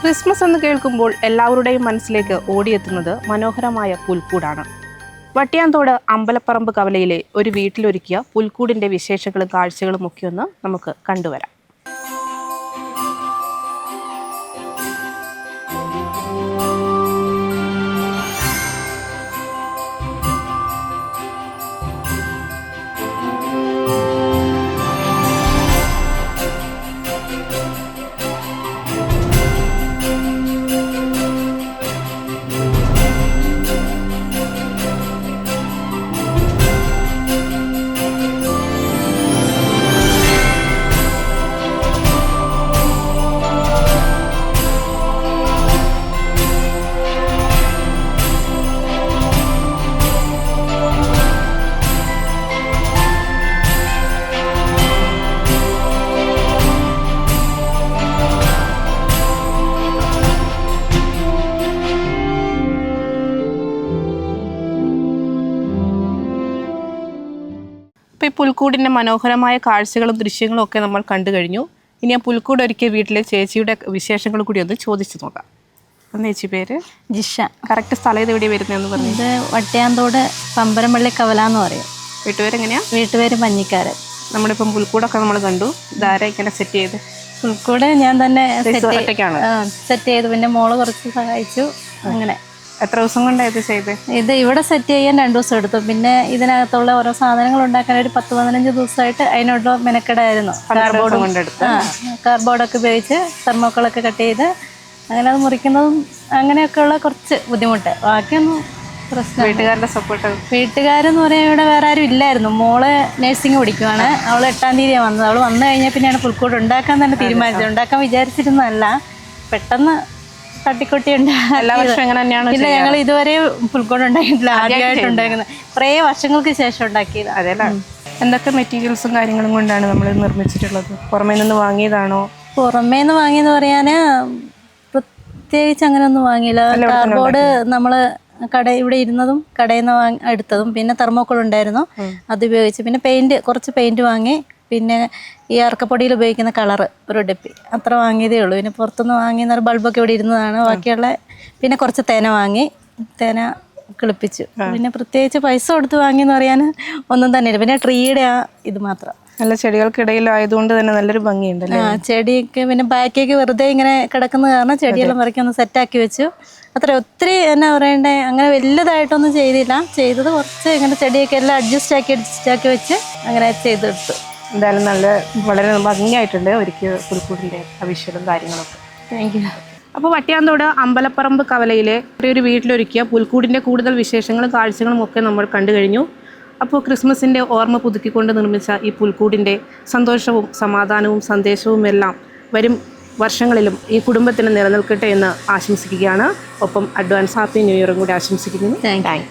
Christmas എന്ന് കേൾക്കുമ്പോൾ എല്ലാവരുടെയും മനസ്സിലേക്ക് ഓടിയെത്തുന്നത് മനോഹരമായ പുൽക്കൂടാണ്. വട്ടിയാന്തോട് അമ്പലപ്പറമ്പ് കവലയിലെ ഒരു വീട്ടിലൊരുക്കിയ പുൽക്കൂടിൻ്റെ വിശേഷങ്ങളും കാഴ്ചകളും ഒക്കെ ഒന്ന് നമുക്ക് കണ്ടുവരാം. ഇപ്പോൾ ഈ പുൽക്കൂടിൻ്റെ മനോഹരമായ കാഴ്ചകളും ദൃശ്യങ്ങളും ഒക്കെ നമ്മൾ കണ്ടു കഴിഞ്ഞു. ഇനി ആ പുൽക്കൂട് ഒരുക്കിയ വീട്ടിലെ ചേച്ചിയുടെ വിശേഷങ്ങൾ കൂടി ഒന്ന് ചോദിച്ചു നോക്കാം. ഒന്ന് ചേച്ചി പേര്? ജിഷ. കറക്റ്റ് സ്ഥലം ഇത് എവിടെ വരുന്നതെന്ന് പറഞ്ഞു? ഇത് വട്ടിയാന്തോട് പമ്പരംപള്ളി കവല എന്ന് പറയും. വീട്ടുപേരെങ്ങനെയാ? വീട്ടുപേര് പഞ്ഞിക്കാരൻ. നമ്മളിപ്പം പുൽക്കൂടൊക്കെ നമ്മൾ കണ്ടു. ഇതാരാ ഇങ്ങനെ സെറ്റ് ചെയ്ത്? പുൽക്കൂട് ഞാൻ തന്നെ ഒറ്റയ്ക്കാണ് സെറ്റ് ചെയ്തു. പിന്നെ മോള് കുറച്ച് സഹായിച്ചു. അങ്ങനെ. എത്ര ദിവസം കൊണ്ടാണ് ഇത് ചെയ്ത്? ഇത് ഇവിടെ സെറ്റ് ചെയ്യാൻ 2 ദിവസം എടുത്തു. പിന്നെ ഇതിനകത്തുള്ള ഓരോ സാധനങ്ങൾ ഉണ്ടാക്കാൻ ഒരു 10-15 ദിവസമായിട്ട് അതിനോട് മെനക്കെടായിരുന്നു. കാർഡ്ബോർഡൊക്കെ ഉപയോഗിച്ച് തെർമോക്കോളൊക്കെ കട്ട് ചെയ്ത് അങ്ങനെ അത് മുറിക്കുന്നതും അങ്ങനെയൊക്കെയുള്ള കുറച്ച് ബുദ്ധിമുട്ട്. ബാക്കിയൊന്നും പ്രശ്നം. വീട്ടുകാരുടെ സപ്പോർട്ട്? വീട്ടുകാരെന്ന് പറയാൻ ഇവിടെ വേറെ ആരും ഇല്ലായിരുന്നു. മോള് നഴ്സിംഗ് പഠിക്കുവാണ്. അവൾ 8-ാം തീയതിയാണ് വന്നത്. അവൾ വന്നു കഴിഞ്ഞാൽ പിന്നെയാണ് പുൽക്കൂട് ഉണ്ടാക്കാൻ തന്നെ തീരുമാനിച്ചത്. ഉണ്ടാക്കാൻ വിചാരിച്ചിരുന്നതല്ല, പെട്ടെന്ന് തട്ടിക്കൊട്ടി ഇല്ല. ഞങ്ങൾ ഇതുവരെ പുൽക്കൂട് ഉണ്ടാക്കിയിട്ടില്ല, ആദ്യമായിട്ട് ഉണ്ടാക്കുന്നത്. കുറേ വർഷങ്ങൾക്ക് ശേഷം ഉണ്ടാക്കിയത്. അതെല്ലേ? എന്തൊക്കെ മെറ്റീരിയൽസും കാര്യങ്ങളും കൊണ്ടാണ് നമ്മൾ നിർമ്മിച്ചിട്ടുള്ളത്? പുറമേ നിന്ന് വാങ്ങിയതാണോ? പുറമേ നിന്ന് വാങ്ങിയെന്ന് പറയാൻ പ്രത്യേകിച്ച് അങ്ങനെയൊന്നും വാങ്ങിയില്ല. കാർഡ്ബോർഡ് നമ്മൾ ഇവിടെ ഇരുന്നതും കടയിൽ നിന്ന് എടുത്തതും, പിന്നെ തെർമോക്കോൾ ഉണ്ടായിരുന്നു, അത് ഉപയോഗിച്ച്. പിന്നെ കുറച്ച് പെയിൻറ്റ് വാങ്ങി. പിന്നെ ഈ അറക്കപ്പൊടിയിൽ ഉപയോഗിക്കുന്ന കളറ് ഒരു ഡപ്പി അത്ര വാങ്ങിയതേ ഉള്ളൂ. പിന്നെ പുറത്തുനിന്ന് വാങ്ങിയെന്ന ബൾബൊക്കെ ഇവിടെ ഇരുന്നതാണ്. ബാക്കിയുള്ള പിന്നെ കുറച്ച് തേന വാങ്ങി, തേന കിളിപ്പിച്ചു. പിന്നെ പ്രത്യേകിച്ച് പൈസ കൊടുത്ത് വാങ്ങിയെന്ന് പറയാൻ ഒന്നും തന്നെ ഇല്ല. പിന്നെ ട്രീയുടെ ഇത് മാത്രം. നല്ല ചെടികൾക്കിടയിലായതുകൊണ്ട് തന്നെ നല്ലൊരു ഭംഗിയുണ്ടല്ലേ? ചെടിയൊക്കെ പിന്നെ ബാക്കിയൊക്കെ വെറുതെ ഇങ്ങനെ കിടക്കുന്ന കാരണം ചെടിയെല്ലാം മറിക്കി ഒന്ന് സെറ്റാക്കി വെച്ചു. അത്ര ഒത്തിരി എന്നാ പറയണ്ടേ, അങ്ങനെ വലുതായിട്ടൊന്നും ചെയ്തില്ല. ചെയ്തത് കുറച്ച് ഇങ്ങനെ ചെടിയൊക്കെ എല്ലാം അഡ്ജസ്റ്റ് ആക്കി വെച്ച് അങ്ങനെ ചെയ്തെടുത്തു. എന്തായാലും വളരെ ഭംഗിയായിട്ടുണ്ട് ഒരിക്കൽ പുൽക്കൂടിൻ്റെ വിഷ്വലും കാര്യങ്ങളൊക്കെ. Thank you. അപ്പോൾ വട്ടിയാന്തോട് അമ്പലപ്പറമ്പ് കവലയിലെ ഒരു വീട്ടിലൊരുക്കിയ പുൽക്കൂടിൻ്റെ കൂടുതൽ വിശേഷങ്ങളും കാഴ്ചകളും ഒക്കെ നമ്മൾ കണ്ടു കഴിഞ്ഞു. അപ്പോൾ ക്രിസ്മസിൻ്റെ ഓർമ്മ പുതുക്കിക്കൊണ്ട് നിർമ്മിച്ച ഈ പുൽക്കൂടിൻ്റെ സന്തോഷവും സമാധാനവും സന്ദേശവും എല്ലാം വരും വർഷങ്ങളിലും ഈ കുടുംബത്തിന് നിലനിൽക്കട്ടെ എന്ന് ആശംസിക്കുകയാണ്. ഒപ്പം അഡ്വാൻസ് ഹാപ്പി ന്യൂ ഇയറും കൂടി ആശംസിക്കുന്നു. Thank you.